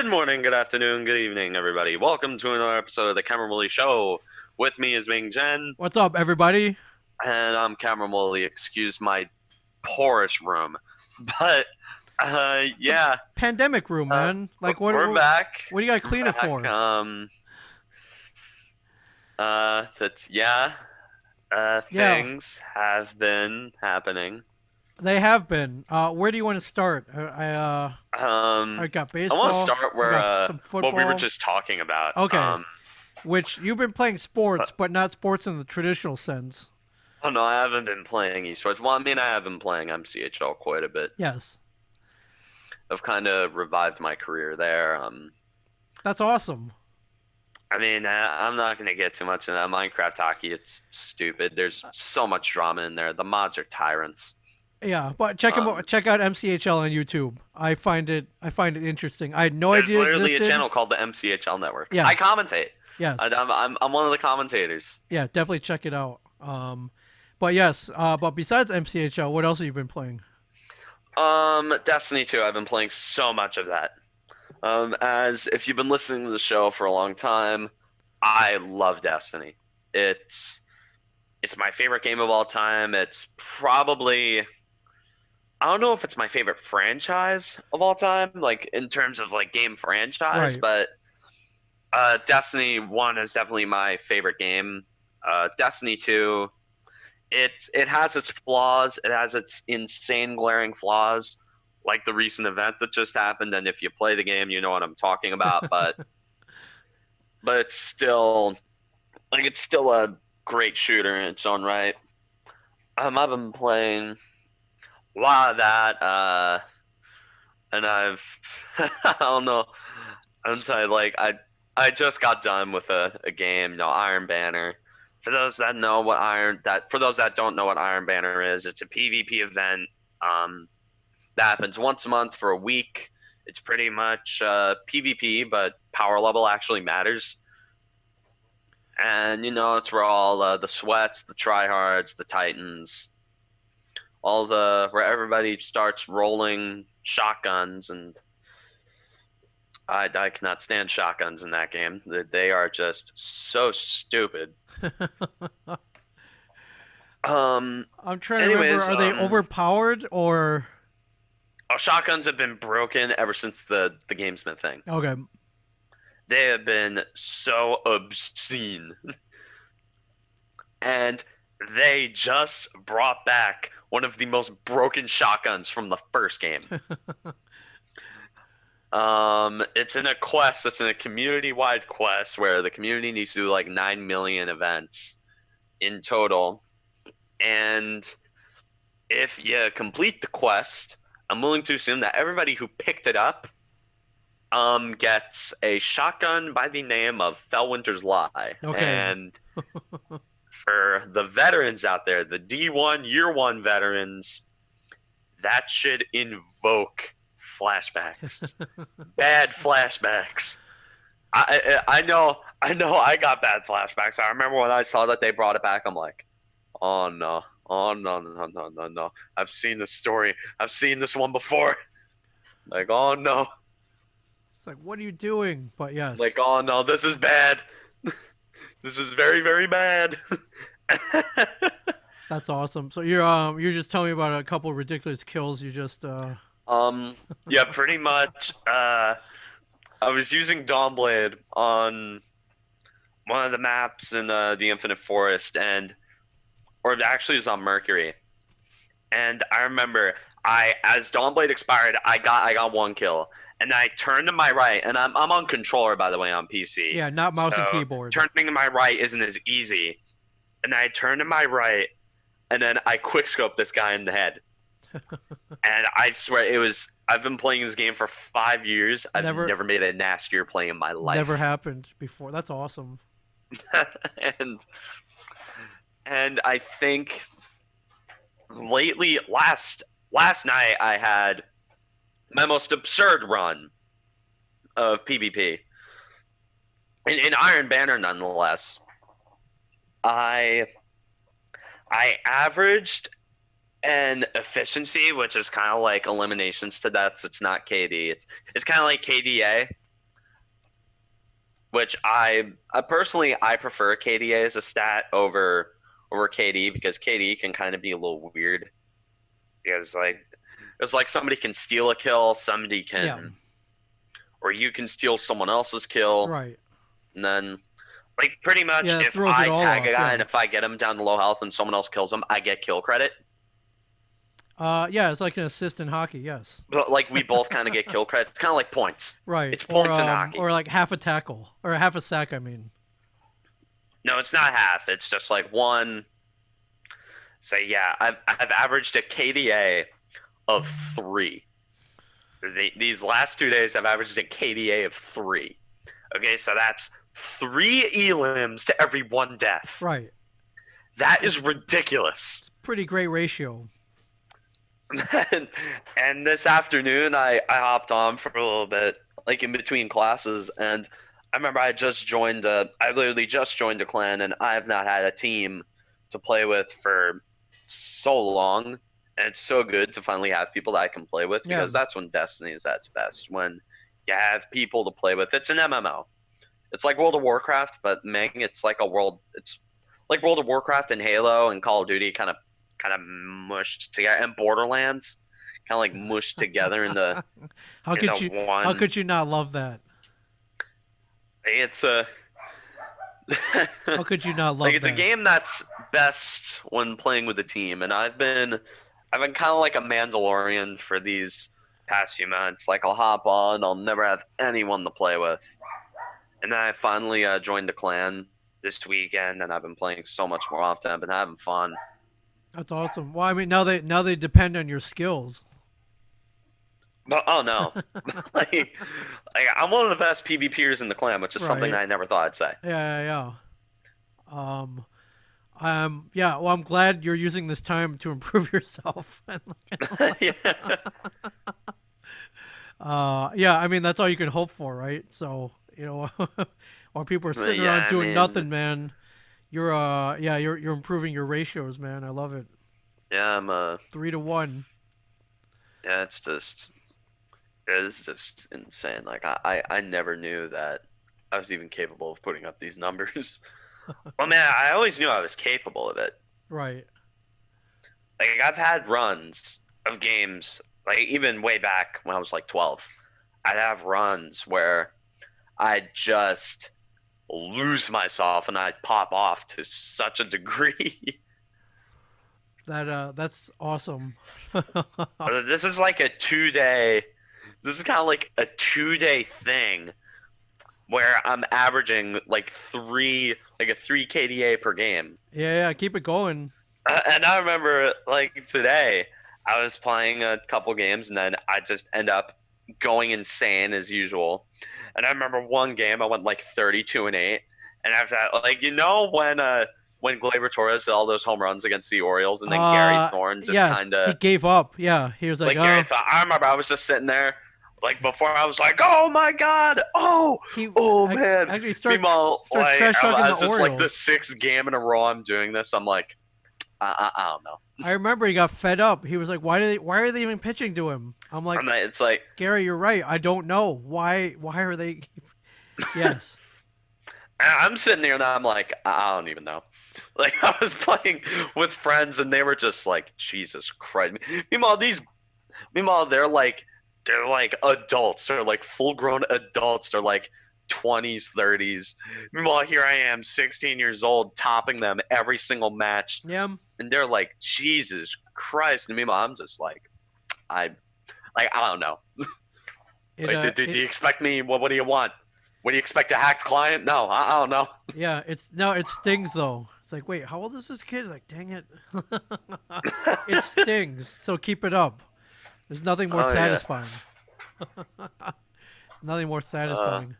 Good morning, good afternoon, good evening, everybody. Welcome to another episode of the Cameron Woolley Show. With me is Ming Jen, What's up, everybody? and I'm Cameron Woolley. Excuse my porous room, but It's a yeah, pandemic room, uh, man. Like, what? we're What, back. what do you got to We're clean it back. for? That's yeah. Yeah, Things have been happening. they have been. Where do you want to start? I got I want to baseball. start I where got some what we were football. just talking about. Okay, which you've been playing Uh, sports, but not sports in the traditional sense. oh no, I haven't been playing esports. Well, I mean, I have been playing MCHL quite a bit. Yes, I've kind of revived my career there. that's awesome. I mean, I'm not going to get too much into that. Minecraft hockey, it's stupid. There's so much drama in there. The mods are tyrants. Yeah, but check him Um, out. Check out MCHL on YouTube. I find it interesting. I had no there's idea it literally a existed. channel called the MCHL Network. Yeah. I commentate. Yes. I'm one of the commentators. Yeah. Definitely check it out. But yes. But besides MCHL, what else have you been playing? Destiny 2, I've been playing so much of that. As if you've been listening to the show for a long time, I love Destiny. It's it's my favorite game of all time. It's probably I don't know if it's my favorite franchise of all time, like in terms of like game franchise, Right. but Destiny 1 is definitely my favorite game. Destiny 2, it has its flaws. It has its insane glaring flaws, like the recent event that just happened. And if you play the game, you know what I'm talking about. But it's still a great shooter in its own right. I've been playing a lot of that, and I've I don't know. I'm sorry, I just got done with a game, Iron Banner. For those that don't know what Iron Banner is, it's a PvP event. Um, that happens once a month for a week. It's pretty much PvP, but power level actually matters. And it's where all the sweats, the tryhards, the titans, where everybody starts rolling shotguns, and I cannot stand shotguns in that game. They are just so stupid. Um. I'm trying to remember. Anyways, Are they overpowered or shotguns have been broken ever since the game's been thing. okay? They have been so obscene, and they just brought back one of the most broken shotguns from the first game. It's in a quest. It's in a community-wide quest where the community needs to do like 9 million events in total. And if you complete the quest, I'm willing to assume that everybody who picked it up gets a shotgun by the name of Fellwinter's Lie. Okay. And for the veterans out there, the D1 Year 1 veterans, that should invoke flashbacks. Bad flashbacks. I know I got bad flashbacks. I remember when I saw that they brought it back, I'm like, oh no. Oh no no no no no. I've seen this story. I've seen this one before. Like, oh no. It's like, what are you doing? But yes, Like, oh no, this is bad. This is very, very bad. that's awesome. So you're just telling me about a couple of ridiculous kills. You just yeah, pretty much. I was using Dawnblade on one of the maps in the Infinite Forest, or actually it was on Mercury. And I remember, as Dawnblade expired, I got one kill, and I turned to my right, and I'm on controller, by the way, on PC. yeah, not mouse and So keyboard. turning to my right isn't as easy. And I turned to my right, and then I quickscope this guy in the head. And I swear I've been playing this game for 5 years. I've never made a nastier play in my life. Never happened before. That's awesome. and and I think lately, last night, I had my most absurd run of PvP in Iron Banner. Nonetheless, I I averaged an efficiency, which is kind of like eliminations to deaths. It's not KD. It's kind of like KDA. which I personally I prefer KDA as a stat over KD because KD can kind of be a little weird because like it's like somebody can steal a kill, somebody Yeah. can or you can steal someone else's kill, Right. and then like pretty much Yeah, it if throws it I all tag a off. guy Yeah. and if I get him down to low health and someone else kills him, I get kill credit. Yeah, it's like an assist in hockey. Yes. But like we both kind of get kill credit. It's kind of like points. Right. It's points in hockey. Or like half a tackle or half a sack. I mean. No, it's not half. It's just like one. Say yeah, I've averaged a KDA of 3. These last 2 days, I've averaged a KDA of 3. Okay, so that's 3 elims to every 1 death. Right. That is ridiculous. It's pretty great ratio. And this afternoon, I hopped on for a little bit, like in between classes, and I remember I literally just joined a clan, and I have not had a team to play with for so long, and it's so good to finally have people that I can play with because that's when Destiny is at its best, when you have people to play with. It's an MMO. It's like World of Warcraft, but it's like it's like World of Warcraft and Halo and Call of Duty kind of mushed together, and Borderlands kind of like mushed together into how could you one. how could you not love that? It's a how could you not love like it's that? a game that's best when playing with a team, and I've been kind of like a Mandalorian for these past few months. Like I'll hop on, I'll never have anyone to play with, and then I finally joined the clan this weekend, and I've been playing so much more often. I've been having fun. That's awesome. Well, I mean, now they depend on your skills. But oh no, like I'm one of the best PvPers in the clan, which is something Right. I never thought I'd say. Yeah. Yeah. Well, I'm glad you're using this time to improve yourself. Yeah, Yeah. I mean, that's all you can hope for, right? So, while people are sitting yeah. around I doing mean, nothing, man, you're improving your ratios, man. I love it. yeah, 3 to 1. yeah. It's just insane. Like I never knew that I was even capable of putting up these numbers. Well, man, I always knew I was capable of it. Right. Like I've had runs of games, like even way back when I was like 12. I'd have runs where I'd just lose myself and I'd pop off to such a degree. That's awesome. This is like a 2 day. This is kind of like a 2 day thing where I'm averaging like a 3 KDA per game. Yeah. Keep it going. And I remember like today, I was playing a couple games and then I just end up going insane as usual. And I remember one game I went like 32-8, and after that, like when Gleyber Torres did all those home runs against the Orioles, and then Gary Thorne just Yes, kind he of gave up. Yeah, he was like, Gary Thorne. I remember I was just sitting there. Like before, I was like, "Oh my god! Oh man!" Actually start Meanwhile, like trash talking as the it's Orioles. like the 6th game in a row I'm doing this, I'm like, I don't know. I remember he got fed up. He was like, why are they even pitching to him?" I'm like, It's like Gary, you're right. I don't know why are they. Yes. I'm sitting there and I'm like, I don't even know. Like I was playing with friends and they were just like, Jesus Christ. Meanwhile, they're like adults. They're like full grown adults. They're like 20s, 30s. Meanwhile, here I am, 16 years old, topping them every single match. Yeah. And they're like, Jesus Christ. And meanwhile, I'm just like, I don't know. Do you expect me? What do you want? What do you expect, a hacked client? No, I don't know. Yeah, it stings though. It's like, wait, how old is this kid? It's like, dang it. It stings. So keep it up. There's nothing more satisfying. Nothing more satisfying.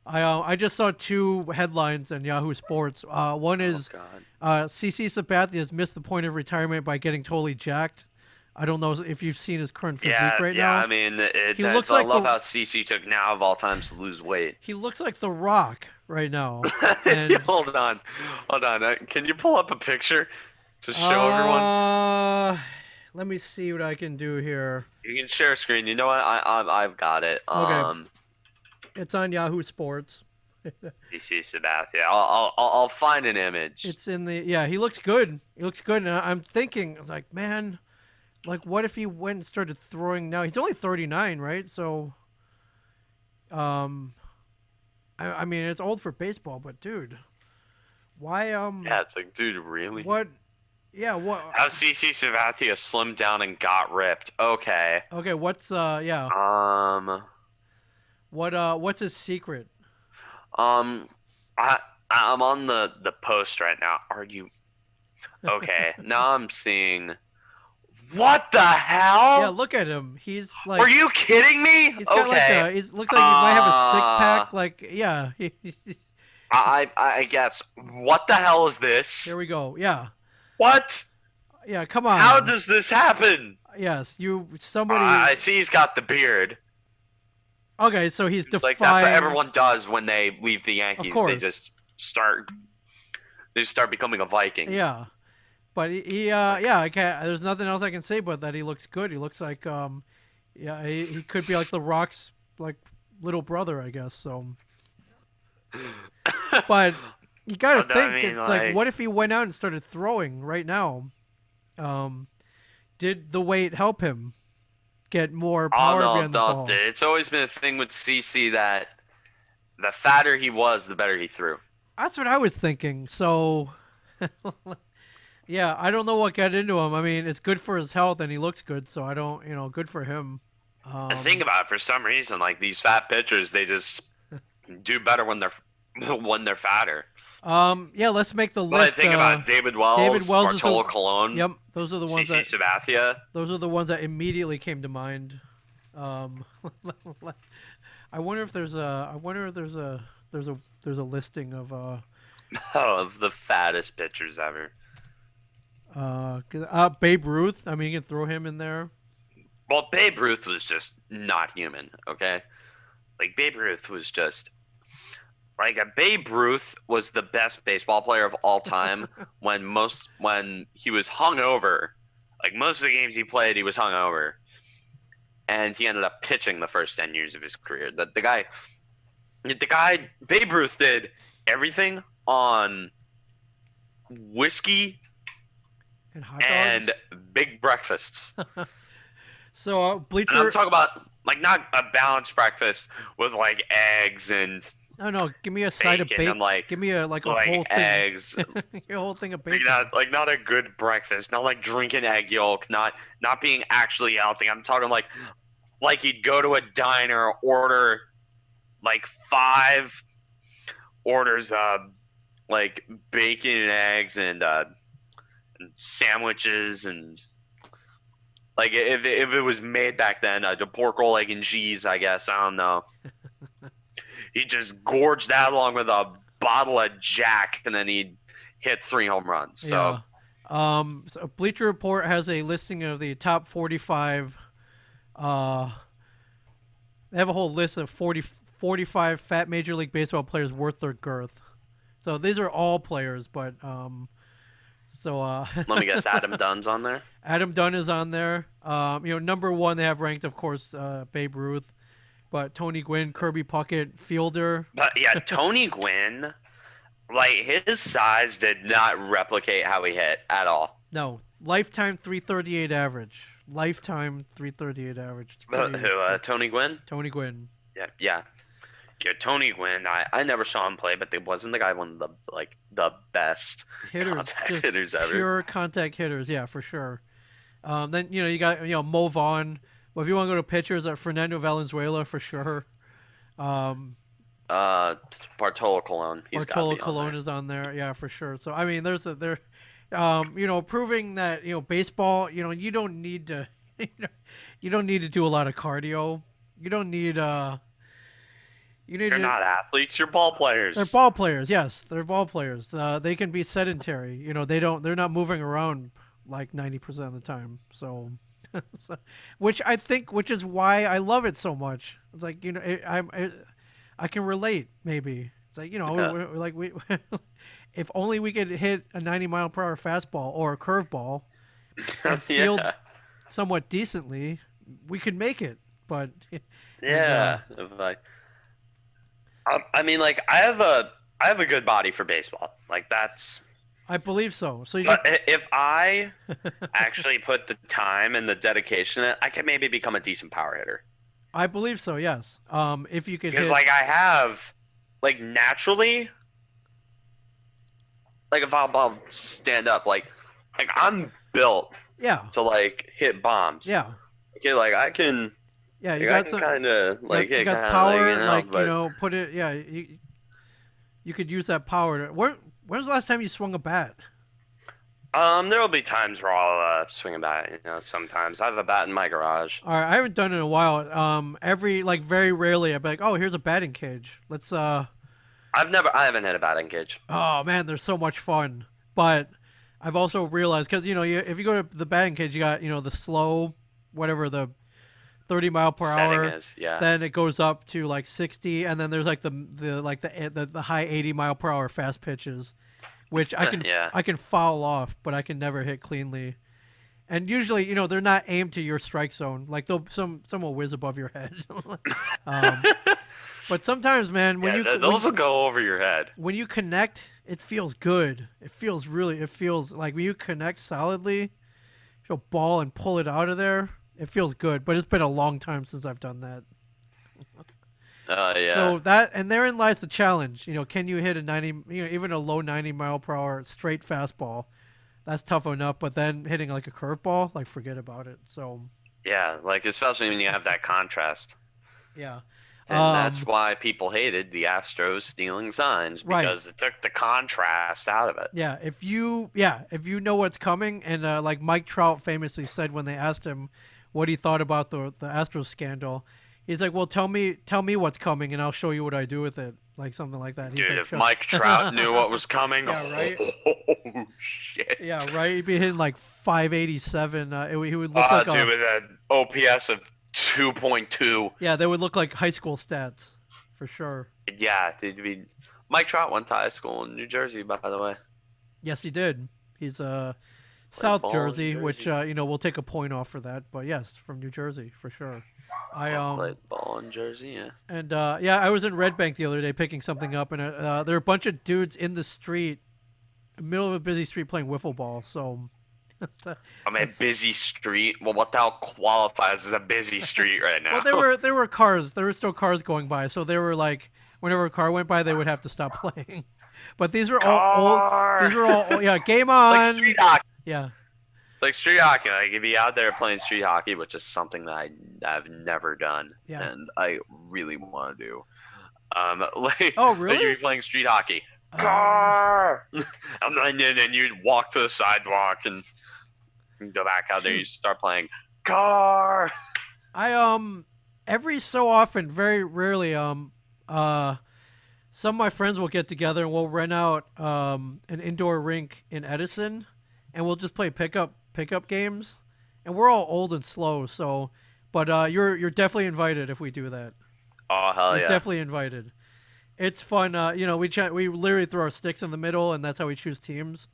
I just saw 2 headlines on Yahoo Sports. One is CC Sabathia has missed the point of retirement by getting totally jacked. I don't know if you've seen his current physique right now. Yeah, I mean, He looks like I love how CC took now of all times to lose weight. He looks like The Rock right now. And, Hold on. Can you pull up a picture to show everyone? Let me see what I can do here. You can share a screen. You know what? I've got it. Okay. It's on Yahoo Sports. CC Sabathia. I'll find an image. It's in the yeah. He looks good. He looks good, and I'm thinking, I was like, man, like what if he went and started throwing now? He's only 39, right? So, um, I mean, it's old for baseball, but dude, why Yeah, it's like, dude, really? what? Yeah, what? How CC Sabathia slimmed down and got ripped? Okay. Okay, what's yeah? Um. What's his secret? Um. I I'm on the post right now. Are you okay? Now I'm seeing. What the Yeah, hell? look at him. He's Are like you kidding me? he's got like Okay. a he's looks like he might have a six Uh, pack. Like yeah, I guess. What the hell is this? here we go. Yeah, What? yeah. Come How on. does this happen? Yes, you somebody. I see he's got the beard. Okay, so he's Like that's what defying. everyone does when they leave the Of Yankees. course, Start they start becoming a Viking. yeah. But he Like, yeah. I can't. There's nothing else I can say but that he looks good. He looks like yeah. He could be like the Rock's like little brother, I guess. So, but you got to I think mean, it's like, like, what if he went out and started throwing right now? Um, did the weight help him get more oh power no, behind the ball? it's always been a thing with CC that the fatter he was, the better he threw. That's what I was thinking. So, yeah, I don't know what got into him. I mean, it's good for his health and he looks good, so I don't, good for him. And think Um, about it, for some reason, like these fat pitchers, they just do better when they're when they're fatter. yeah, let's make the But I list. think about David David Wells, Wells is Bartolo the, Colon, yep, those are the ones CC that, Sabathia. immediately came to mind. Um, I wonder if there's a listing of Of the fattest pitchers ever. Babe Ruth. I mean, you can throw him in there. Well, Babe Ruth was just not human, okay? Like, Babe Ruth was just. Like, a Babe Ruth was the best baseball player of all time when he was hungover. Like, most of the games he played, he was hungover. And he ended up pitching the first 10 years of his career. The guy, Babe Ruth did everything on whiskey And hot dogs. and big breakfasts. So And I'm bleacher. talking about like not a balanced breakfast with like eggs and Oh no, give me a side of bacon bacon. and like Give me a whole thing. eggs. A whole thing of Like bacon. not a good breakfast. Not like drinking egg yolk. Not being actually healthy. I'm talking like he'd go to a diner, order like 5 orders of like bacon and eggs and sandwiches and like if it was made back then, a pork roll, egg, and cheese, I guess. I don't know. He just gorged that along with a bottle of Jack, and then he'd hit 3 home runs. So Yeah. So Bleacher Report has a listing of the top 45. Uh, they have a whole list of 45 fat Major League Baseball players worth their girth. So these are all players, but so let me guess, Adam Dunn's on there. Adam Dunn is on there. Number one they have ranked, of course, Babe Ruth, but Tony Gwynn, Kirby Puckett, Fielder. But yeah, Tony Gwynn, like his size did not replicate how he hit at all. No, lifetime 338 average. Lifetime 338 average. It's pretty, Who? Tony Gwynn? Tony Gwynn. Yeah. Yeah, Tony Gwynn. I never saw him play, but they wasn't the guy one of the best Hitters, contact just hitters ever. pure contact hitters. Yeah, for sure. Then you got Mo Vaughn. Well, if you want to go to pitchers, Fernando Valenzuela for sure. Bartolo Colon. He's got to Bartolo be on Colon there. is on there. Yeah, for sure. So I mean, proving that baseball. You don't need to. You don't need to do a lot of cardio. You don't need. You need You're to. not athletes. You're ball players. They're ball players. Yes, they're ball players. They can be sedentary. They don't. They're not moving around like 90% of the time. So, which is why I love it so much. It's like I can relate. Maybe it's like Yeah. we're like we. If only we could hit a 90-mile-per-hour fastball or a curveball and field Yeah. somewhat decently, we could make it. But Yeah. If I- I mean, like I have a good body for baseball. Like that's. I believe so. So you But just if I actually put the time and the dedication in it, I could maybe become a decent power hitter. I believe so. Yes. If you could Because hit, like I have, like naturally, like if I'll stand up, like I'm built yeah, to like hit bombs. yeah, Okay, like I can, yeah. You like I got can some. kind of You like got you hit got the kind of like power. Like but put it. Yeah, you could use that power. When's the last time you swung a bat? there will be times where I'll swing a bat. Sometimes I have a bat in my garage. All right, I haven't done it in a while. Every like very rarely, I'd be like, oh, here's a batting cage. Let's. I haven't hit a batting cage. Oh man, they're so much fun. But I've also realized because if you go to the batting cage, you got the slow, whatever the 30 mile per Setting hour. is, yeah, Then it goes up to like 60, and then there's like the high 80 mile per hour fast pitches, which yeah. I can foul off, but I can never hit cleanly. And usually, they're not aimed to your strike zone. Like they'll some will whiz above your head. um, but sometimes, man, Yeah, those will go over your head. when you connect, it feels good. It feels like when you connect solidly, a ball and pull it out of there. It feels good, but it's been a long time since I've done that. Yeah. So that and therein lies the challenge. Can you hit a 90, even a low 90 mile per hour straight fastball? That's tough enough, but then hitting like a curveball, like forget about it. So Yeah, like especially when you have that contrast. yeah, And that's um, why people hated the Astros stealing signs right. because it took the contrast out of it. If you know what's coming, and like Mike Trout famously said when they asked him what he thought about the Astros scandal, he's like, "Well, tell me what's coming, and I'll show you what I do with it." Like something like that. He's Dude, like, if Mike Trout knew what was coming, yeah, right. oh shit. Yeah, right. He'd be hitting like 587. He would look like Dude, with an OPS of 2.2. yeah, they would look like high school stats for sure. Yeah, Mike Trout went to high school in New Jersey, by the way. Yes, he did. He's Played South ball in Jersey, which Jersey. we'll take a point off for that. But yes, from New Jersey for sure. I Played ball in Jersey, yeah. And yeah, I was in Red Bank the other day picking something up, and there were a bunch of dudes in the street, middle of a busy street, playing wiffle ball. So, I'm a busy street. Well, what the hell qualifies as a busy street right now? well, there were cars. There were still cars going by, so they were like, whenever a car went by, they would have to stop playing. But these were all old. Car! These were all yeah. Game Like on. street hockey. Yeah. It's like street hockey. Like you'd be out there playing street hockey, which is something that I've never done, Yeah. and I really want to do. Like, Oh, like you'd really? be playing street hockey. Um, Car! And then you'd walk to the sidewalk and go back out there. You start playing car. I every so often, very rarely, some of my friends will get together and we'll rent out an indoor rink in Edison, and we'll just play pickup games, and we're all old and slow. So, but you're definitely invited if we do that. Oh hell You're yeah! definitely invited. It's fun. We literally throw our sticks in the middle, and that's how we choose teams.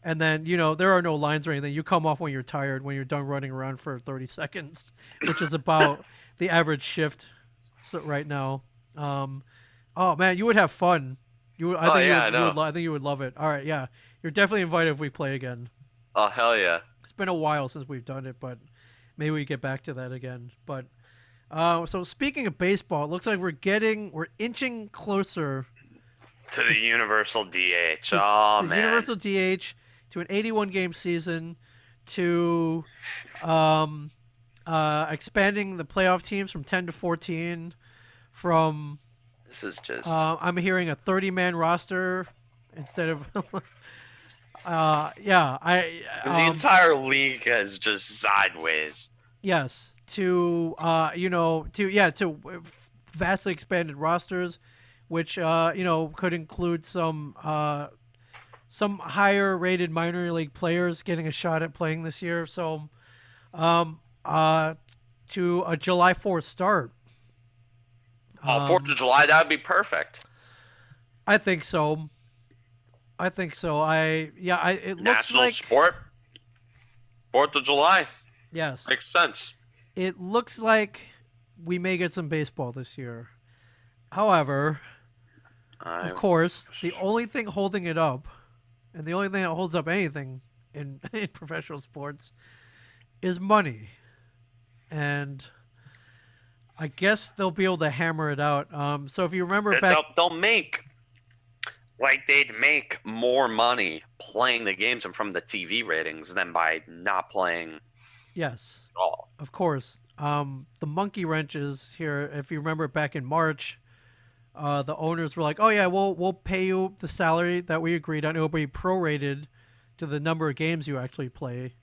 And then there are no lines or anything. You come off when you're tired, when you're done running around for 30 seconds, which is about the average shift. So right now, oh man, you would have fun. Oh yeah, I know. I think you would love it. All right, yeah, you're definitely invited if we play again. Oh hell yeah! It's been a while since we've done it, but maybe we get back to that again. But so speaking of baseball, it looks like we're inching closer To the universal DH. to, Oh to man. universal DH, to an 81 game season, to um, expanding the playoff teams from 10 to 14, from This is just. I'm hearing a 30-man roster instead of yeah, The entire league is just sideways. yes, to vastly expanded rosters, which could include some higher rated minor league players getting a shot at playing this year. So um, to a July 4th start. Oh, 4th of July, that would be perfect. I think so. It looks National like sport. 4th of July. yes. Makes sense. It looks like we may get some baseball this year. However, Of I course, the only thing holding it up, and the only thing that holds up anything in in professional sports, is money. And I guess they'll be able to hammer it out. So if you remember back, they'll make like they'd make more money playing the games and from the TV ratings than by not playing yes, at all. of course, the monkey wrenches here. If you remember back in March, the owners were like, "Oh yeah, we'll pay you the salary that we agreed on. It'll be prorated to the number of games you actually play."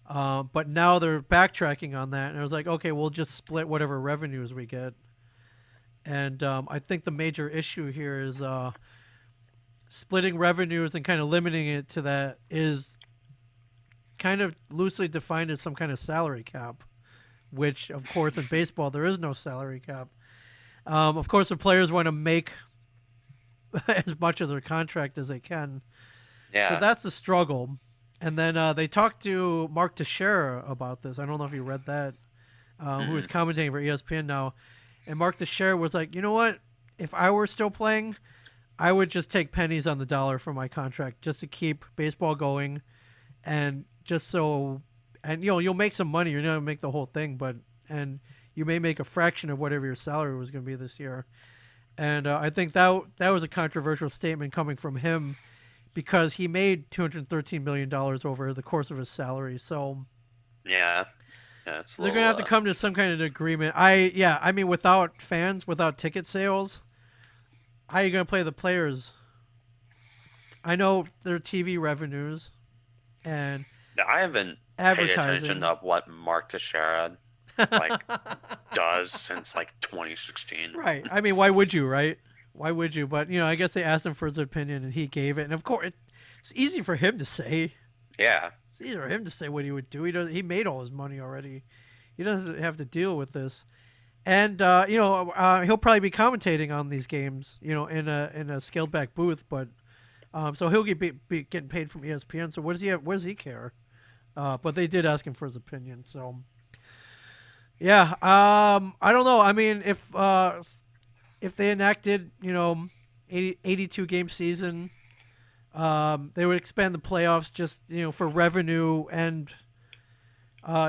But now they're backtracking on that, and I was like, "Okay, we'll just split whatever revenues we get." And I think the major issue here is splitting revenues and kind of limiting it to that is kind of loosely defined as some kind of salary cap, which, of course, in baseball, there is no salary cap. Of course, the players want to make as much of their contract as they can. So Yeah. that's the struggle. And then they talked to Mark Teixeira about this. I don't know if you read that, who is Mm-mm. commentating for ESPN now. And Mark Teixeira was like, you know what? If I were still playing, I would just take pennies on the dollar for my contract just to keep baseball going, and just so, and you'll make some money. You're not gonna make the whole thing, but and you may make a fraction of whatever your salary was going to be this year. And I think that was a controversial statement coming from him because he made $213 million over the course of his salary. So Yeah. Yeah. It's a they're gonna little. have to come to some kind of agreement. I mean, without fans, without ticket sales, how are you gonna play the players? I know their TV revenues and I haven't paid attention advertising. to what Mark Teixeira like does since like 2016. Right. I mean, why would you, right? Why would you? But, I guess they asked him for his opinion and he gave it. And of course, it's easy for him to say. Yeah. It's easy for him to say what he would do. He made all his money already. He doesn't have to deal with this. And he'll probably be commentating on these games, in a scaled back booth, but so he'll be getting paid from ESPN. So what does he care? But they did ask him for his opinion. So yeah, I don't know. I mean, if they enacted, 82 game season, they would expand the playoffs just for revenue and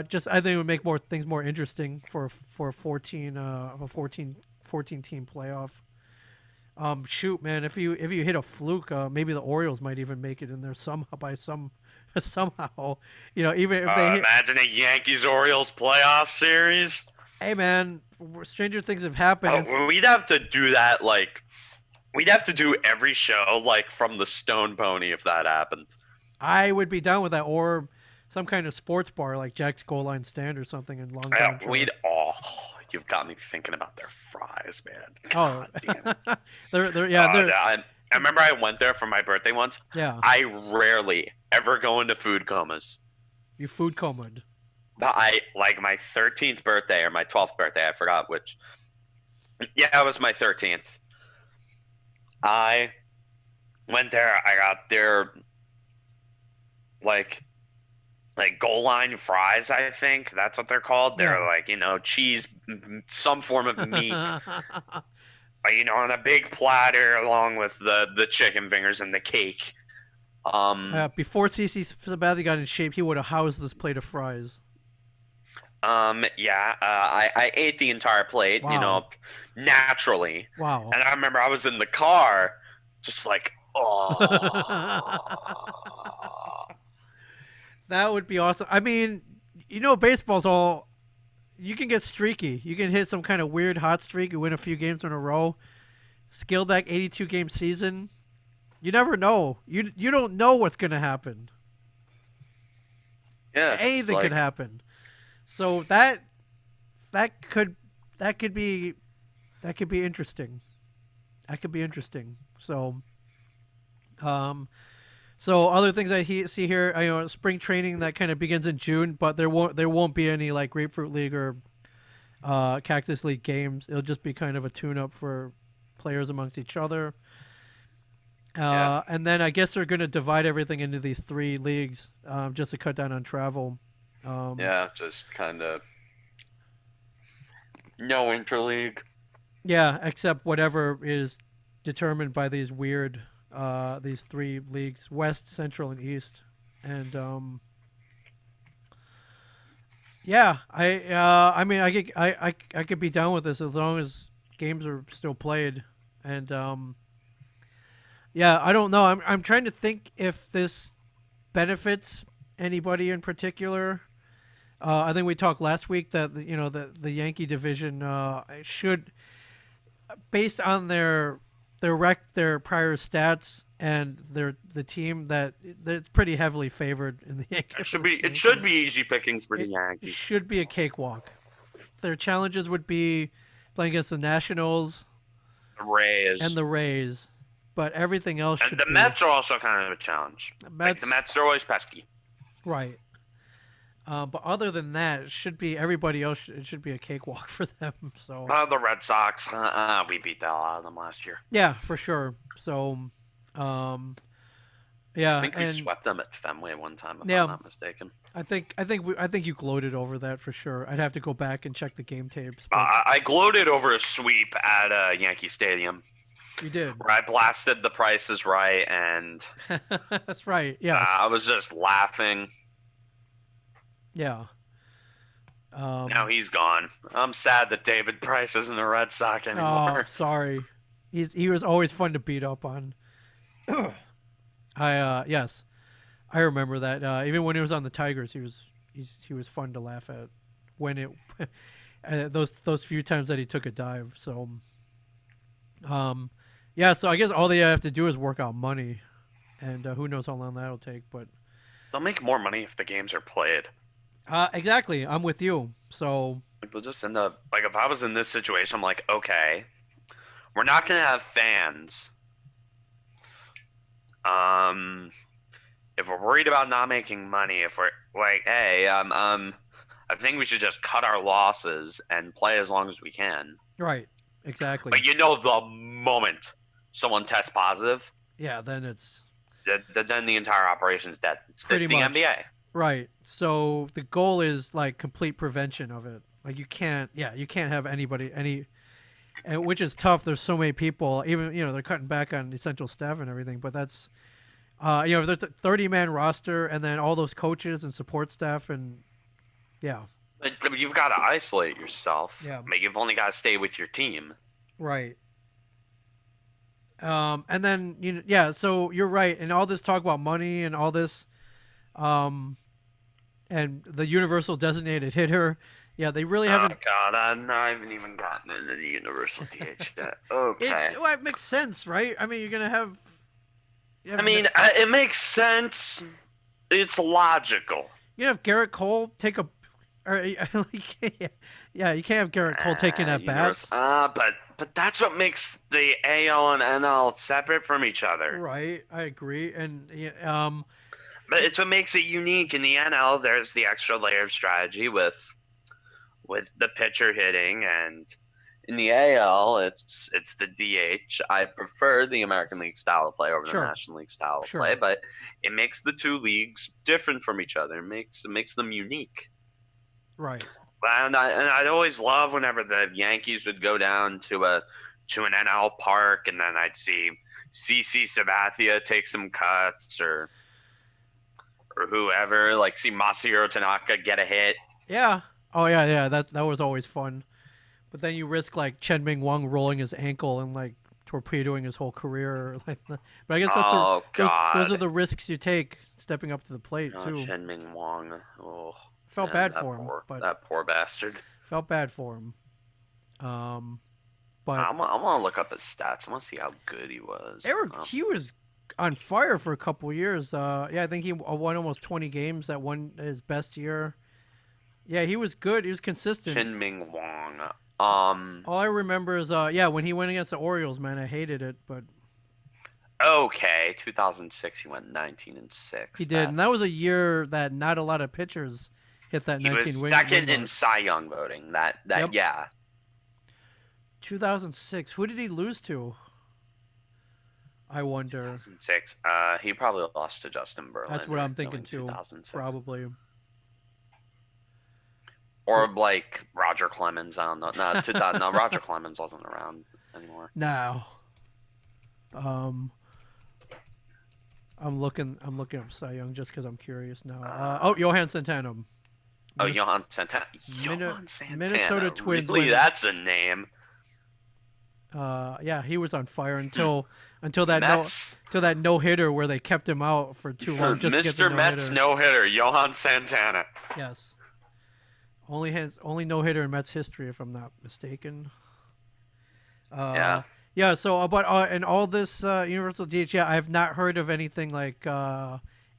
just I think it would make more things more interesting for 14 a 14 team playoff. Shoot, man, if you hit a fluke, maybe the Orioles might even make it in there somehow by somehow. Even if they hit. Imagine a Yankees Orioles playoff series. Hey, man, stranger things have happened. We'd have to do that. Like, we'd have to do every show like from the Stone Pony if that happened. I would be down with that, or some kind of sports bar like Jack's Goal Line Stand or something in Long Yeah, Island. we'd. Oh, you've got me thinking about their fries, man. Oh, God damn it. they're I remember I went there for my birthday once. yeah. I rarely ever go into food comas. You food comed. But I like my 13th birthday or my 12th birthday. I forgot which. Yeah, it was my 13th. I went there. I got their like goal line fries. I think that's what they're called. They're Yeah. like cheese, some form of meat. On a big platter along with the chicken fingers and the cake. Before CC Sabathia got in shape, he would have housed this plate of fries. Yeah, I ate the entire plate, Wow. naturally. Wow. And I remember I was in the car, just like, oh. That would be awesome. I mean, baseball's all. You can get streaky. You can hit some kind of weird hot streak and win a few games in a row. Scale back 82 game season. You never know. You don't know what's gonna happen. Yeah, it's Anything could like, happen. So that could that could be that could be interesting. That could be interesting. Um, so other things see here, spring training that kind of begins in June, but there won't be any like Grapefruit League or Cactus League games. It'll just be kind of a tune up for players amongst each other. yeah, And then I guess they're going to divide everything into these three leagues just to cut down on travel. Um, yeah, just kind of no interleague. yeah, except whatever is determined by these weird these three leagues: West, Central, and East. And yeah, I mean, I could be down with this as long as games are still played. And yeah, I don't know. I'm trying to think if this benefits anybody in particular. I think we talked last week that the Yankee division should, based on their prior stats and the team, that it's pretty heavily favored in the It Yankees. should be it should be easy pickings for the It Yankees. should be a cakewalk. Their challenges would be playing against the Nationals The and Rays the Rays, but everything else and should the be Mets are also kind of a challenge. Like the Mets. Mets, they're always pesky. Right. But other than that, it should be everybody else. It should be a cakewalk for them. So The Red Sox, we beat the hell out of them last year. yeah, for sure. So, um, I yeah, think we and swept them at Fenway one time, if yeah, I'm not mistaken. I think you gloated over that for sure. I'd have to go back and check the game tapes, but I gloated over a sweep at Yankee Stadium you did. where I blasted the Price is Right, and That's right. Yeah, I was just laughing. yeah. Now he's gone. I'm sad that David Price isn't a Red Sox Oh, anymore. sorry. He was always fun to beat up on. Yes, I remember that. Even when he was on the Tigers, he was fun to laugh at when it those few times that he took a dive. So, yeah. So I guess all they have to do is work out money, and who knows how long that'll take. But They'll make more money if the games are played. exactly, I'm with you. So Like they'll just end up like if I was in this situation, I'm like, okay, we're not gonna have fans. If we're worried about not making money, if we're like, hey, I think we should just cut our losses and play as long as we can. right, exactly. But the moment someone tests positive, Yeah, then it's then the entire operation's dead. It's pretty the much NBA. right. So the goal is like complete prevention of it. Like you can't have anybody and which is tough. There's so many people. Even they're cutting back on essential staff and everything. But that's if there's a 30-man roster and then all those coaches and support staff and yeah, You've got to isolate yourself. Yeah. Like you've only got to stay with your team. right. And then so you're right. And all this talk about money and all this, and the universal designated hitter. Yeah, they really haven't. Oh God, I haven't even gotten into the universal DH yet. Okay. It makes sense, right? I mean, you're gonna have. I mean, it makes sense. It's logical. You have Garrett Cole take a. Or, yeah, you can't have Garrett Cole taking at bats. But that's what makes the AL and NL separate from each other. Right, I agree, and But it's what makes it unique. In the NL, there's the extra layer of strategy with the pitcher hitting, and in the AL, it's the DH. I prefer the American League style of play over the Sure. National League style of Sure. play, but it makes the two leagues different from each other. It makes them unique. right. And I'd always love whenever the Yankees would go down to an NL park, and then I'd see CC Sabathia take some cuts, or whoever, like see Masahiro Tanaka get a hit. Yeah. Oh yeah. That was always fun, but then you risk like Chen Ming Wang rolling his ankle and like torpedoing his whole career. Like, but I guess those are the risks you take stepping up to the plate too. Chen Ming Wang. Oh, Felt man, bad for him, but that poor bastard. felt bad for him. But I want to look up his stats. I want to see how good he was. he was on fire for a couple years. I think he won almost 20 games. That one his best year. Yeah, he was good. He was consistent. Chen Ming Wang. All I remember is when he went against the Orioles, man, I hated it, but Okay, 2006 he went 19-6. he did, and that was a year that not a lot of pitchers hit that He 19 was win. second win in Cy Young voting. Yep. Yeah. 2006. Who did he lose to? I wonder. 2006. He probably lost to Justin Verlander. That's what I'm thinking too. 2006. Probably. Or like Roger Clemens. I don't know. No, Roger Clemens wasn't around anymore. No. Um, I'm looking up Cy Young just because I'm curious now. Uh, Johan Santana. oh, Minnes- Johan Santana. Johan Minnesota Santana. Twins Really? when That's a name. yeah, he was on fire Hmm. until that Mets. no hitter where they kept him out for too long just to get the Mr. no Mets hitter. no hitter. Johan Santana. Yes, only no hitter in Mets history if I'm not mistaken. Yeah. Yeah. So but in all this universal DH, yeah, I have not heard of anything like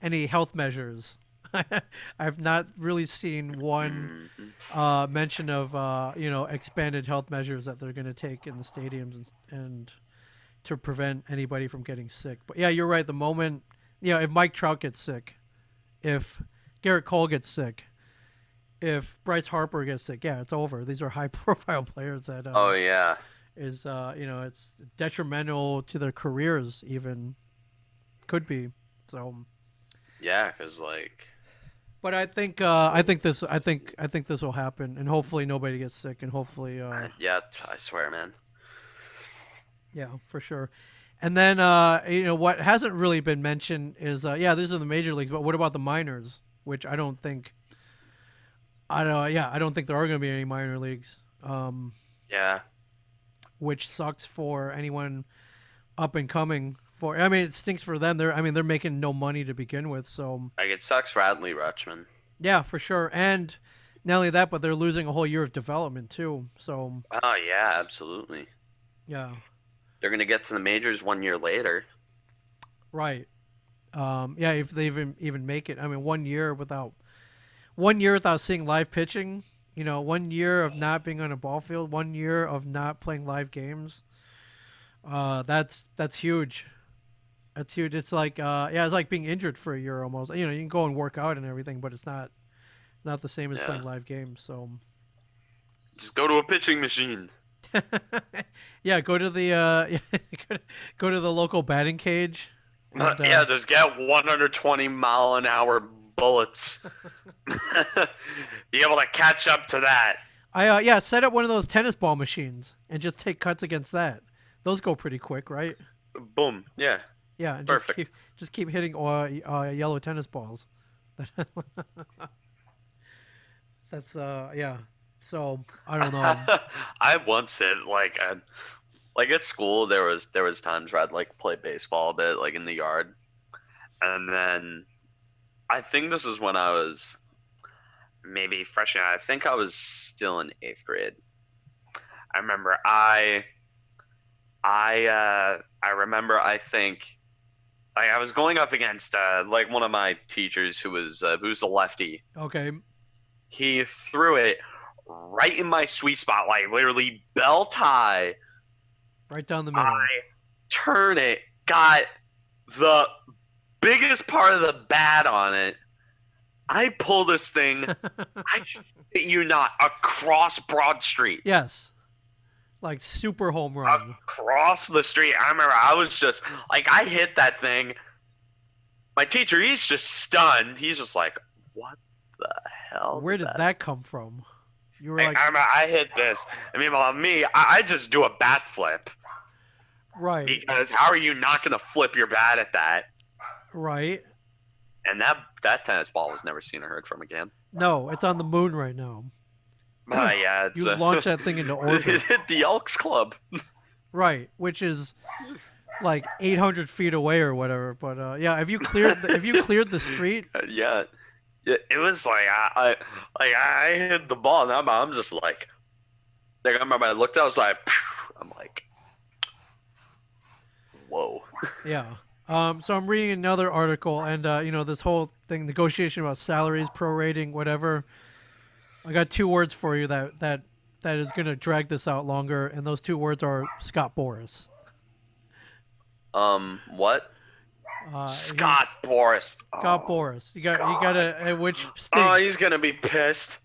any health measures. I've not really seen one Hmm. mention of expanded health measures that they're going to take in the stadiums and to prevent anybody from getting sick. But yeah, you're right. The moment if Mike Trout gets sick, if Garrett Cole gets sick, if Bryce Harper gets sick, yeah, it's over. These are high profile players that Oh yeah. is it's detrimental to their careers even could be. So Yeah, because like, but I think this will happen and hopefully nobody gets sick and hopefully yeah, I swear, man. yeah, for sure. And then what hasn't really been mentioned is yeah, these are the major leagues, but what about the minors? Which I don't think there are going to be any minor leagues. Yeah. Which sucks for anyone up and coming. I mean, it stinks for them. They're making no money to begin with. So Like it sucks for Adley Rutschman. yeah, for sure. And not only that, but they're losing a whole year of development too. So Oh yeah, absolutely. yeah, They're gonna get to the majors 1 year later. right. Yeah, if they even make it. I mean, 1 year without seeing live pitching. 1 year of not being on a ball field. 1 year of not playing live games. That's huge. That's huge. It's like yeah, it's like being injured for a year almost. You can go and work out and everything, but it's not the same as Yeah. playing live games. So Just go to a pitching machine. yeah, go to the go to the local batting cage and Yeah, just get 120-mile-an-hour bullets. Be able to catch up to that. I set up one of those tennis ball machines and just take cuts against that. Those go pretty quick, right? Boom. Yeah. Yeah, and Perfect. just keep hitting yellow tennis balls. That's yeah. So I don't know. I once said like at school there was times where I'd like play baseball a bit like in the yard, and then I think this is when I was maybe freshman. I think I was still in eighth grade. I remember I remember I think I was going up against like one of my teachers who's a lefty. Okay. He threw it right in my sweet spot, like literally belt high. Right down the middle. I turn it, got the biggest part of the bat on it. I pull this thing, I shit you not, across Broad Street. Yes. Like super home run. Across the street. I remember I was just like, I hit that thing. My teacher, he's just stunned. He's just like, what the hell? Where did that come from? You were like, like, I hit this. I mean, well, I just do a bat flip. right. Because how are you not going to flip your bat at that? Right. And that tennis ball was never seen or heard from again. No, it's on the moon right now. Yeah, it's You launched that thing into orbit. It hit the Elks Club. Right, which is like 800 feet away or whatever. But yeah, if you cleared the street, Yeah, it was like I hit the ball, and I'm just like I remember I looked out, I was like, phew. I'm like, whoa. yeah. So I'm reading another article, and this whole thing, negotiation about salaries, prorating, whatever. I got two words for you that is going to drag this out longer, and those two words are Scott Boras. What? Scott Boras. Scott Boras. You got to which stinks. Oh, he's gonna be pissed.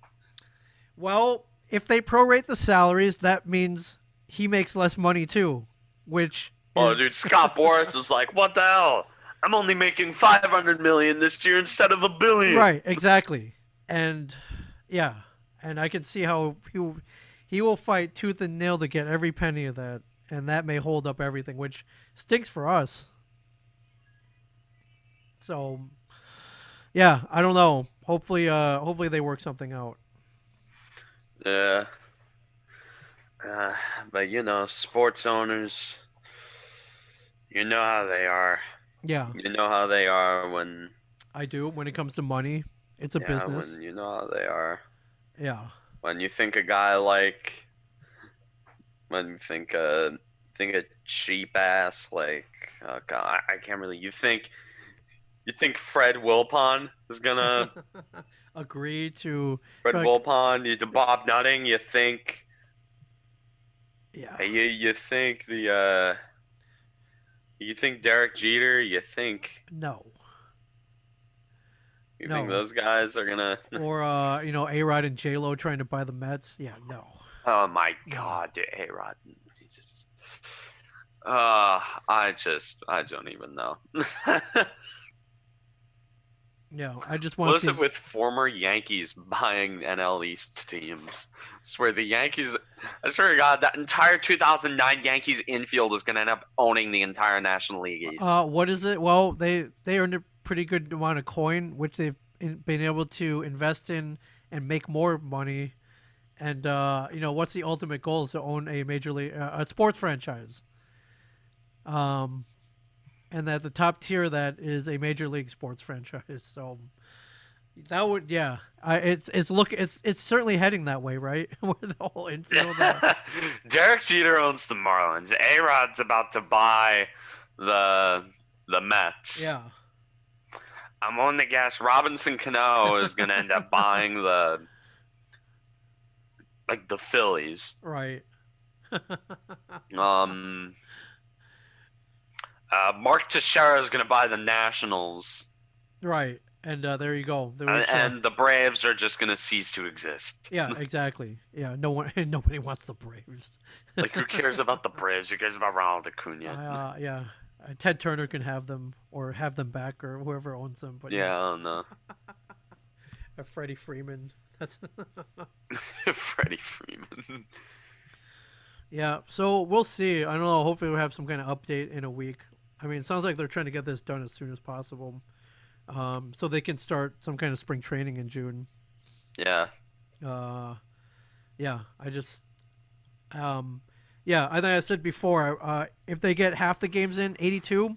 Well, if they prorate the salaries, that means he makes less money too, which. Oh, dude, Scott Boras is like, what the hell? I'm only making $500 million this year instead of $1 billion. Right, exactly, and yeah, and I can see how he will fight tooth and nail to get every penny of that, and that may hold up everything, which stinks for us. So yeah, I don't know. Hopefully they work something out. Yeah. Uh, but sports owners, you know how they are. Yeah, You know how they are when, I do. When it comes to money, it's a yeah, when business. you know how they are. Yeah. When you think a guy like, when you think a cheap ass like, oh God, I can't really. You think Fred Wilpon is gonna Agree to Fred like Wilpon? You to Bob Nutting? You think? yeah. You think Derek Jeter? No. You think No. those guys are gonna? Or A Rod and J Lo trying to buy the Mets. Yeah, no. Oh my No. God, dude, A-Rod. Jesus. I don't even know. Yeah. I just want What to is it see with former Yankees buying NL East teams? I swear the Yankees. I swear to God, that entire 2009 Yankees infield is going to end up owning the entire National League East. what is it? Well, they earned a pretty good amount of coin which they've been able to invest in and make more money. And what's the ultimate goal is to own a major league a sports franchise. Um and that the top tier of that is a major league sports franchise. So that would, yeah. It's certainly heading that way, right? Where the whole infield. Derek Jeter owns the Marlins. A-Rod's about to buy the the Mets. Yeah, I'm on the gas. Robinson Cano is going to end up buying the Phillies. right, Um, Mark Teixeira is going to buy the Nationals, right. And there you go. and, and the Braves are just going to cease to exist. Yeah, exactly. Yeah, no one, nobody wants the Braves. Like, who cares about the Braves? Who cares about Ronald Acuna? Yeah, Ted Turner can have them or have them back or whoever owns them. But yeah, Yeah, I don't know. Freddie Freeman. That's Freddie Freeman. yeah. So we'll see. I don't know. Hopefully we'll have some kind of update in a week. I mean, it sounds like they're trying to get this done as soon as possible, so they can start some kind of spring training in June. Yeah. Uh, yeah, um, yeah, I think I said before, if they get half the games in 82,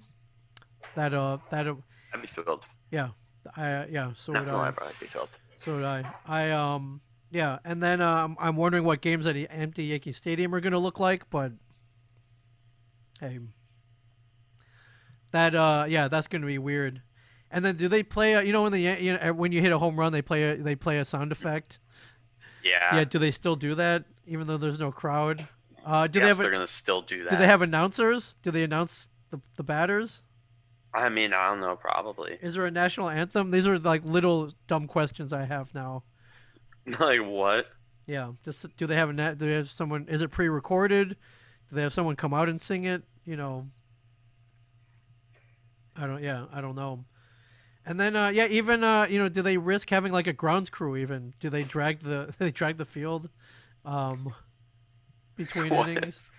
that I'd be thrilled. yeah, yeah, so Not would gonna lie, I. bro. I'd be thrilled. So would I. Yeah, and then I'm wondering what games at the empty Yankee Stadium are gonna look like, but hey, yeah, that's gonna be weird. And then do they play? When when you hit a home run, they play a sound effect. Yeah. Yeah, do they still do that even though there's no crowd? Do they Yes, have they're gonna still do do they that. have announcers? Do they announce the batters? I mean, I don't know, probably. Is there a national anthem? These are like little dumb questions I have now. Like what? Yeah, just do they have do they have someone? Is it pre-recorded? Do they have someone come out and sing it? I don't. Yeah, I don't know. And then yeah, even do they risk having like a grounds crew? Even do they drag the they drag the field um, between What? innings?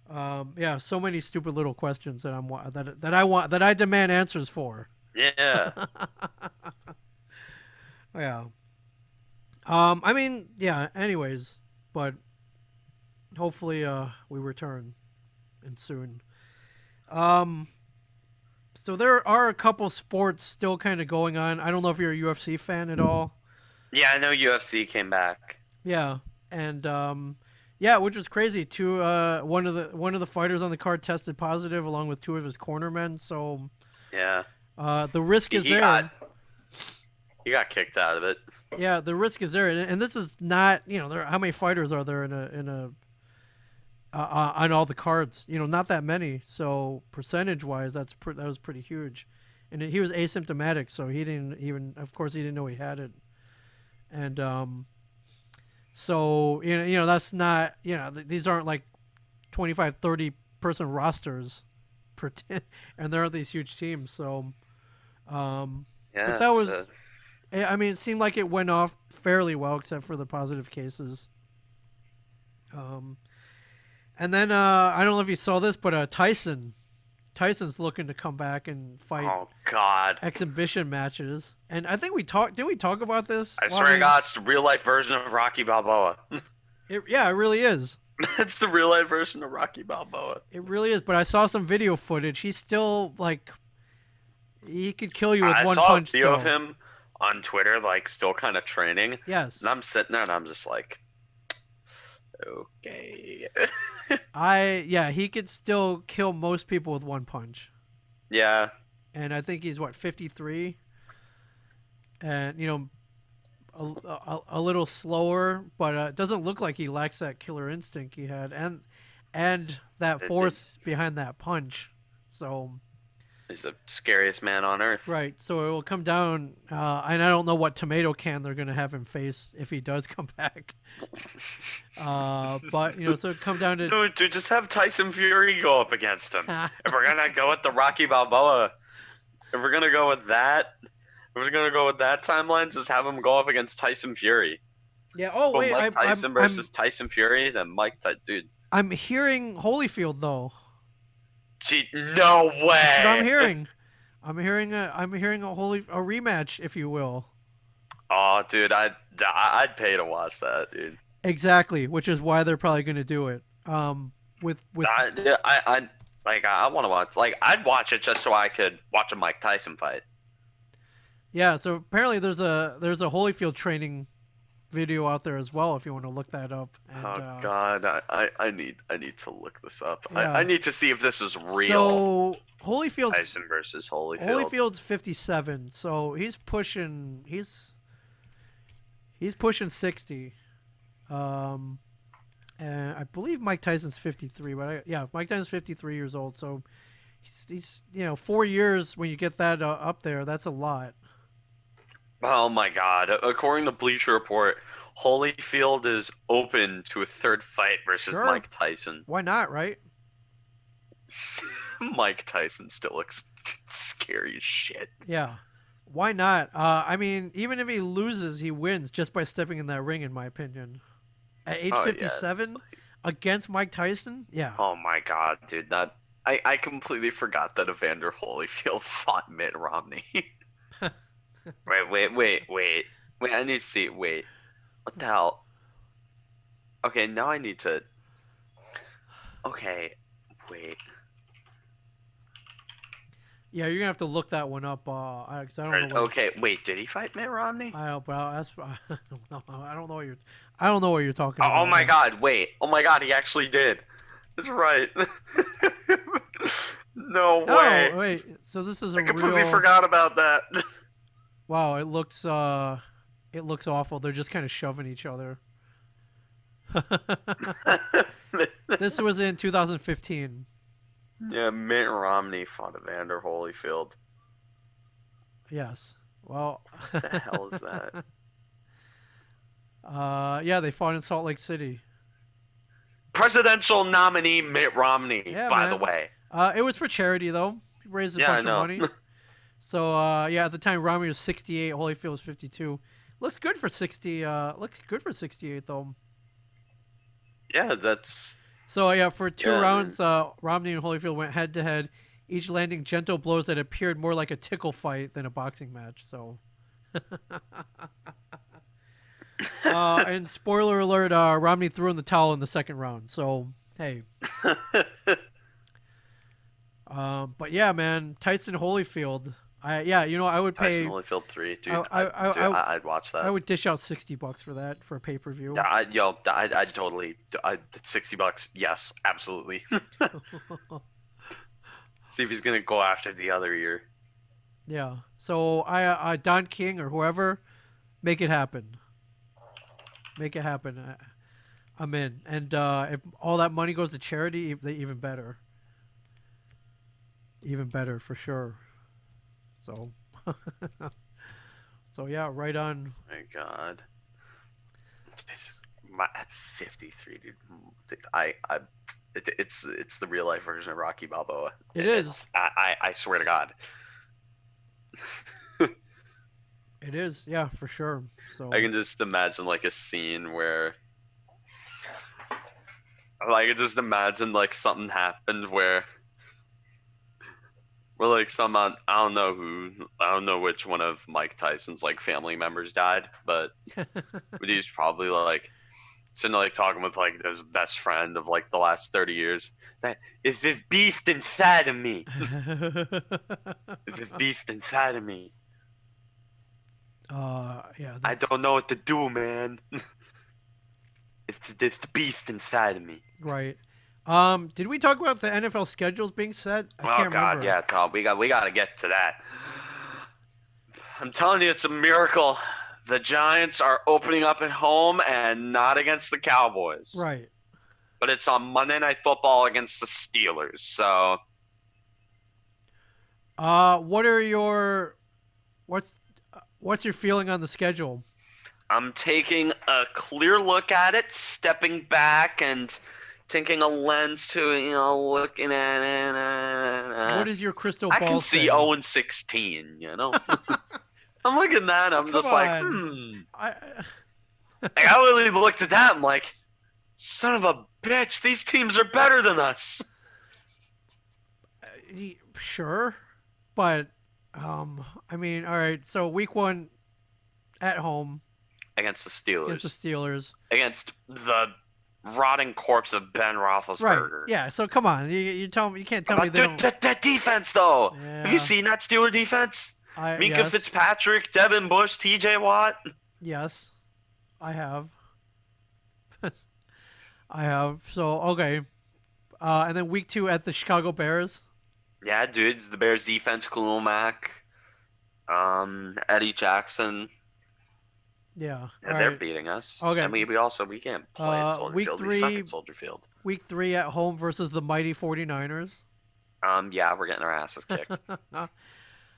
Yeah, so many stupid little questions that I demand answers for. Yeah. Yeah. I mean, yeah. Anyways, but hopefully, we return and soon. Um, so there are a couple sports still kind of going on. I don't know if you're a UFC fan at all. Yeah, I know UFC came back. Yeah, and yeah, which was crazy. One of the fighters on the card tested positive, along with two of his cornermen. So Yeah. the risk He, is he there. got he got kicked out of it. Yeah, the risk is there, and this is not how many fighters are there in a on all the cards? Not that many. So percentage wise, that was pretty huge, and he was asymptomatic, so he didn't even. Of course, he didn't know he had it, and so that's not these aren't like 25, 30 person rosters, per and there are these huge teams. So, but Yeah. that So was. I mean, it seemed like it went off fairly well, except for the positive cases. Um, And then I don't know if you saw this, but Tyson's looking to come back and fight Oh God. exhibition matches. And I think we talked. Did we talk about this? I Well, swear to God, it's the real life version of Rocky Balboa. Yeah, it really is. It's the real life version of Rocky Balboa. It really is. But I saw some video footage. He's still like he could kill you with I one saw a punch. video Still, of him on Twitter, like still kind of training, yes. and I'm sitting there and I'm just like, okay. He could still kill most people with one punch. Yeah. And I think he's what 53, and a little slower, but it doesn't look like he lacks that killer instinct he had, and that force behind that punch. So He's the scariest man on earth. right, so it will come down, and I don't know what tomato can they're gonna have him face if he does come back. But so it come down to No, dude, just have Tyson Fury go up against him. If we're gonna go with the Rocky Balboa, if we're gonna go with that, timeline, just have him go up against Tyson Fury. yeah. Oh But wait, Mike Tyson versus Tyson Fury, then dude. I'm hearing Holyfield though. Gee, no way. That's what I'm hearing. I'm hearing a rematch, if you will. Oh, dude, I'd pay to watch that, dude. Exactly, which is why they're probably going to do it. With I want to watch. Like, I'd watch it just so I could watch a Mike Tyson fight. yeah. So apparently there's a Holyfield training video out there as well if you want to look that up. And, Oh God, I need to look this up. Yeah. I need to see if this is real. So Holyfield's Tyson versus Holyfield. Holyfield's 57, so he's pushing 60. And I believe Mike Tyson's 53, but Mike Tyson's 53 years old, so he's 4 years when you get that up there, that's a lot. Oh my God! According to Bleacher Report, Holyfield is open to a third fight versus Sure. Mike Tyson. Why not, right? Mike Tyson still looks scary as shit. Yeah. Why not? I mean, even if he loses, he wins just by stepping in that ring, in my opinion. At age 57 against Mike Tyson? Yeah. Oh my God, dude! I completely forgot that Evander Holyfield fought Mitt Romney. Wait! I need to see. Wait, what the hell? Okay, now I need to. Okay, wait. Yeah, you're gonna have to look that one up. 'Cause I don't know. Okay, wait. Did he fight Mitt Romney? I don't know what you're talking about. Oh my God! Wait. Oh my God! He actually did. That's right. No way. Oh, wait. So this is I completely forgot about that. Wow, it looks awful. They're just kind of shoving each other. This was in 2015. Yeah, Mitt Romney fought Evander Holyfield. Yes. Well. What the hell is that? Yeah, they fought in Salt Lake City. Presidential nominee Mitt Romney, Yeah, by man. the way. It was for charity though. He raised a bunch of money. So at the time Romney was 68, Holyfield was 52. Looks good for 60. Looks good for 68 though. Yeah, that's. So for two rounds, Romney and Holyfield went head to head, each landing gentle blows that appeared more like a tickle fight than a boxing match. So. And spoiler alert, Romney threw in the towel in the second round. So hey. But yeah, man, Tyson Holyfield. I would pay. Tyson Holyfield 3, dude. I'd watch that. I would dish out $60 for that for a pay per view. I'd totally. $60. Yes, absolutely. See if he's gonna go after the other year. Yeah. So Don King or whoever, make it happen. Make it happen. I'm in. And if all that money goes to charity, even better. Even better for sure. So, yeah, right on. My God, at 53, dude. It's the real life version of Rocky Balboa. It is. I swear to God. It is, yeah, for sure. So I can just imagine like a scene where Like, just imagine like something happened where like I don't know which one of Mike Tyson's like family members died, but he's probably like sitting like talking with like his best friend of like the last 30 years. That is this beast inside of me. Is this beast inside of me. Yeah, I that's don't know what to do, man. It's the beast inside of me. right. Did we talk about the NFL schedules being set? I Oh can't God, remember. yeah, Tom, we got to get to that. I'm telling you, it's a miracle. The Giants are opening up at home and not against the Cowboys, Right. but it's on Monday Night Football against the Steelers. So What are your what's what's your feeling on the schedule? I'm taking a clear look at it, stepping back and taking a lens to it, looking at it. What does your crystal I can ball see say? 0 and 16. I'm looking at that. I'm Come just like, on. I Like, I really looked at that. I'm like, son of a bitch, these teams are better than us. sure, but I mean, all right. So week 1 at home Against the against the Steelers. Steelers. Against the rotting corpse of Ben Right. Roethlisberger. Yeah. So come on, you tell me you can't tell me But they dude, don't. that defense, though. Have you Yeah. seen that Steeler defense? I Minka yes Fitzpatrick, Devin Bush, TJ Watt. yes I have. I have. So okay. And then week 2 at the Chicago Bears. Yeah, dudes, the Bears defense, Khalil Mack, Eddie Jackson. Yeah. Yeah, All they're right. beating us. Okay. And we can't play at Soldier Week Field. We suck 3. at Soldier Field. Week 3 at home versus the mighty 49ers. Yeah, we're getting our asses kicked.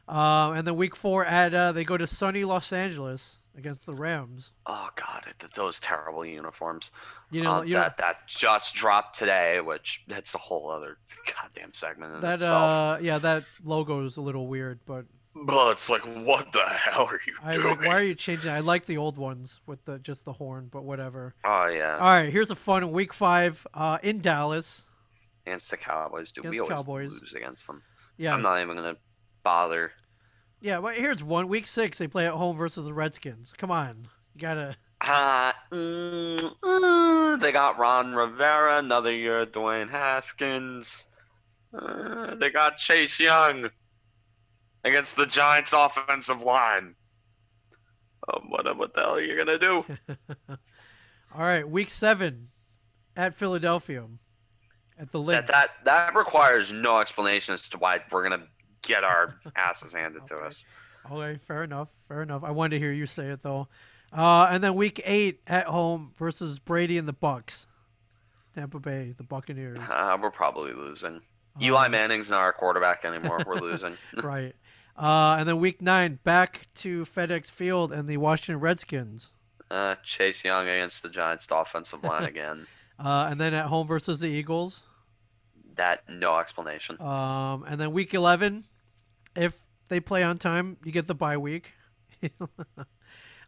And then week 4 at they go to sunny Los Angeles against the Rams. Oh God, those terrible uniforms. You know, That just dropped today, which that's a whole other goddamn segment in that itself. yeah, that logo is a little weird, but But it's like, what the hell are you I doing? like why are you changing it? I like the old ones with just the horn, but whatever. Oh yeah, All right, here's a fun week 5 in Dallas against the Cowboys, dude. We against always Cowboys. lose against them. Yes. I'm not even gonna bother. Yeah, but here's one week 6 they play at home versus the Redskins. Come on. You got to They got Ron Rivera, another year of Dwayne Haskins. They got Chase Young against the Giants' offensive line. What the hell are you gonna do? All right, week 7 at Philadelphia at the Lynch. That requires no explanation as to why we're gonna get our asses handed to us. Okay, fair enough. Fair enough. I wanted to hear you say it though. And then week 8 at home versus Brady and the Bucks. Tampa Bay, the Buccaneers. We're probably losing. Eli Manning's not our quarterback anymore. We're losing. Right. And then week 9 back to FedEx Field and the Washington Redskins. Chase Young against the Giants' offensive line again. And then at home versus the Eagles. That no explanation. And then week 11, if they play on time, you get the bye week.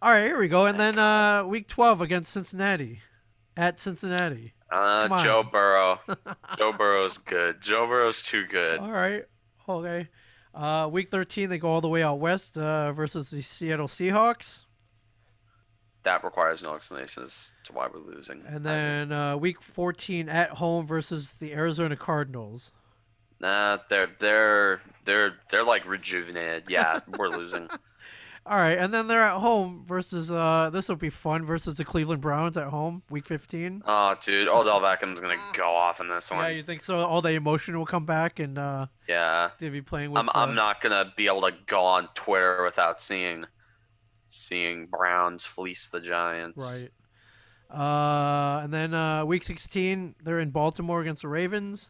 All right, here we go. And then week 12 against Cincinnati, at Cincinnati. Joe Burrow. Joe Burrow's good. Joe Burrow's too good. All right, okay. Week 13, they go all the way out west versus the Seattle Seahawks. That requires no explanation as to why we're losing. And then week 14 at home versus the Arizona Cardinals. Nah, they're like rejuvenated. Yeah, we're losing. All right, and then they're at home versus this will be fun versus the Cleveland Browns at home, week 15. Oh, dude, Odell Beckham's gonna go off in this one. Yeah, you think so? All the emotion will come back, and yeah, they'll be playing with. I'm not gonna be able to go on Twitter without seeing Browns fleece the Giants. Right. And then week 16, they're in Baltimore against the Ravens.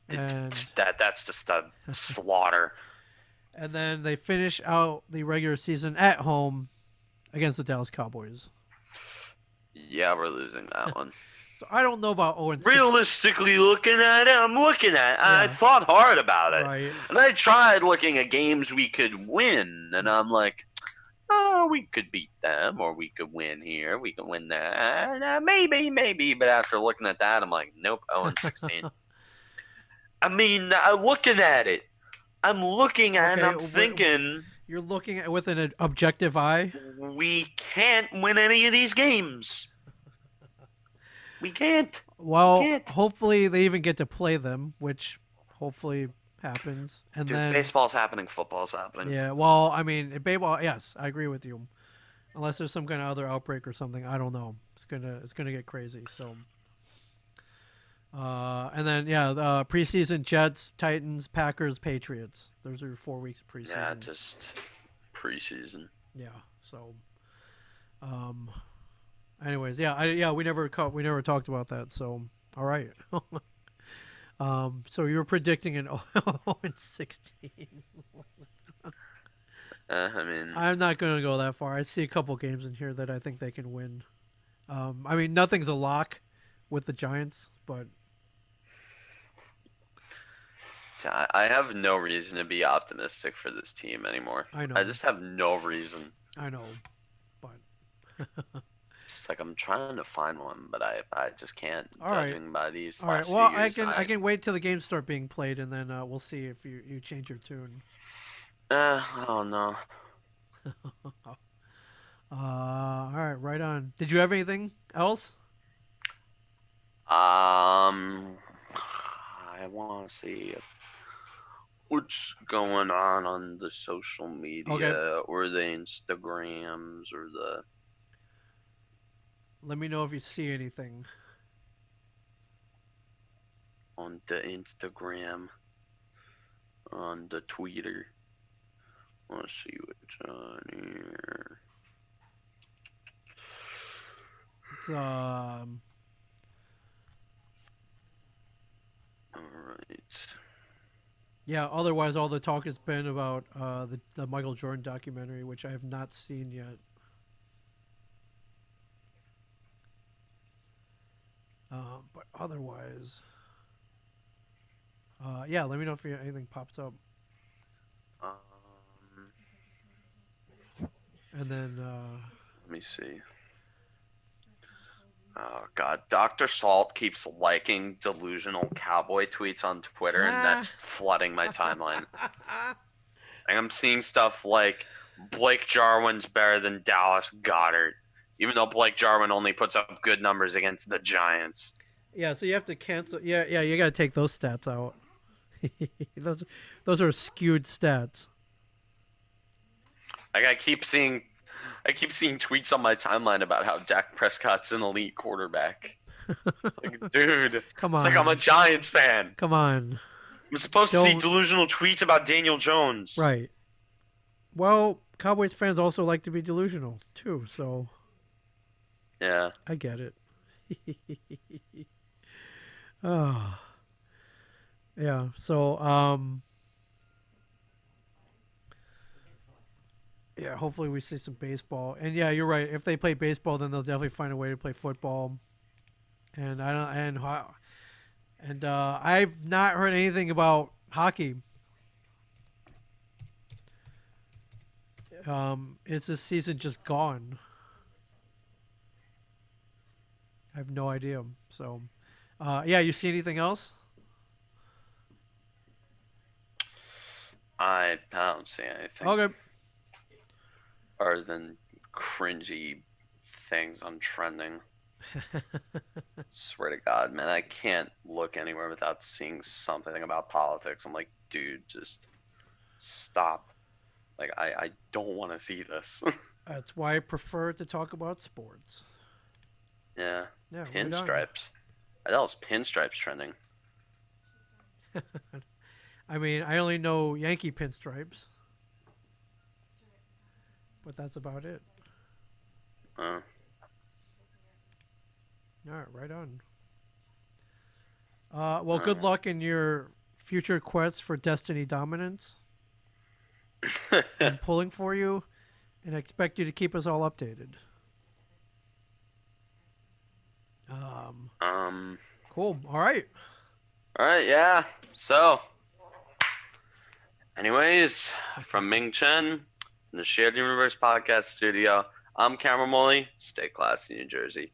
And That's just a slaughter. And then they finish out the regular season at home against the Dallas Cowboys. Yeah, we're losing that one. So I don't know about 0-6. Realistically looking at it, I thought hard about it. Right. And I tried looking at games we could win, and I'm like, oh, we could beat them, or we could win here, we could win that, maybe. But after looking at that, I'm like, nope, 0-16. I mean, looking at it, I'm looking at it and Okay, I'm thinking you're looking at with an objective eye. we can't win any of these games. We can't. We Well, can't. hopefully they even get to play them, which hopefully happens. And Dude, then baseball's happening, football's happening. yeah, well, I mean, baseball. Yes, I agree with you. Unless there's some kind of other outbreak or something, I don't know. It's gonna get crazy. So, and then yeah, preseason Jets, Titans, Packers, Patriots. Those are your 4 weeks of preseason. Yeah, just preseason. Yeah. So, um, anyways, yeah, we never talked about that. So, all right. So you were predicting an 0-16. I mean, I'm not going to go that far. I see a couple games in here that I think they can win. I mean, nothing's a lock with the Giants, but I have no reason to be optimistic for this team anymore. I know. I just have no reason. I know, but It's like I'm trying to find one, but I just can't. All right. Judging by these all right. last Well, few years, I can wait till the games start being played, and then we'll see if you change your tune. Oh no. All right, right on. Did you have anything else? I want to see what's going on the social media Okay. or the Instagrams or the. Let me know if you see anything. On the Instagram, on the Twitter. Let's see what's on here. It's All right. yeah. Otherwise, all the talk has been about the Michael Jordan documentary, which I have not seen yet. But otherwise, yeah. Let me know if anything pops up, Um, and then Let me see. Oh God, Dr. Salt keeps liking delusional cowboy tweets on Twitter, and that's flooding my timeline. And I'm seeing stuff like Blake Jarwin's better than Dallas Goddard, even though Blake Jarwin only puts up good numbers against the Giants. yeah. So you have to cancel. Yeah, yeah. You got to take those stats out. those those are skewed stats. Like I keep seeing tweets on my timeline about how Dak Prescott's an elite quarterback. It's like, dude, Come it's like I'm a on, Giants fan. come on. I'm supposed to see Don't delusional tweets about Daniel Jones. right. Well, Cowboys fans also like to be delusional too, so Yeah. I get it. Oh, yeah. So, yeah. Hopefully, we see some baseball. And yeah, you're right. If they play baseball, then they'll definitely find a way to play football. And I don't. And I've not heard anything about hockey. Is this season just gone? I have no idea. So, yeah. You see anything else? I don't see anything Okay. other than cringy things on trending. Swear to God, man, I can't look anywhere without seeing something about politics. I'm like, dude, just stop. Like, I don't want to see this. That's why I prefer to talk about sports. Yeah. Yeah, right on. Pinstripes. I thought it was pinstripes trending. I mean, I only know Yankee pinstripes, but that's about it. Uh, All right, right on. Well, good Alright. luck in your future quest for Destiny dominance. I'm pulling for you, and I expect you to keep us all updated. um. Cool. All right. All right. Yeah. So, anyways, from Ming Chen, in the Shared Universe Podcast Studio. I'm Cameron Woolley. Stay classy, New Jersey.